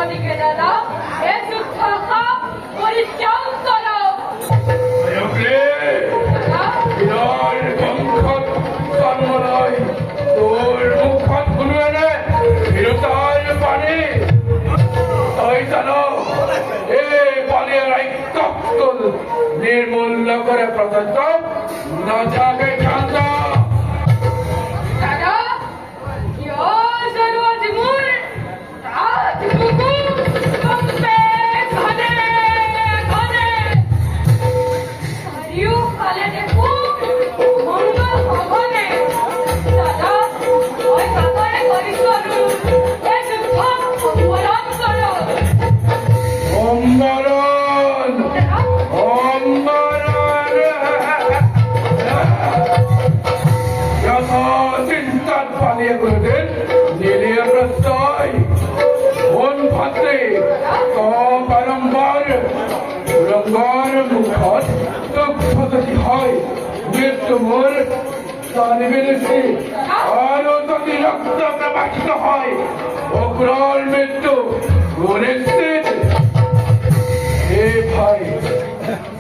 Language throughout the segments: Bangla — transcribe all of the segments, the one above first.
গদিকে দাদা এ যুদ্ধ পরিত্যাগ করো তোর মুখত খুলবে না বিরতার পানি তাই জানো এ পানির রক্তল নির্মূল্য করে প্রদত্ত না যাবে ঠান্ডা দাদা ইয়ো জরুয়াজ মুর রাজপুকু কমতে ঘনে ঘনে সারিও কালে দেখো মঙ্গল ভবনে দাদা ওই কাকারে করিসরু এ যুদ্ধ অবলম্বন করো অম্বরণ অম্বরণ চিন্তার পালিয়ে করতেন নীলিয়া প্রত্যয় মন ভাতে বারম্বার রঙ্গার মুখত পদ্ধতি হয় মৃত্যু মোর প্রাণে বেড়েছে আরো যদি রক্ত প্রবাহিত হয় অগ্রর মৃত্যু গণেশের হে ভাই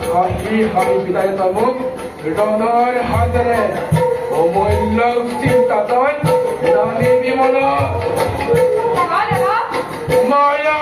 হাসি হাসি বিদায় তমুক রণর হাতরে অমূল্য চিন্তা তয় নানি বিমল মায়া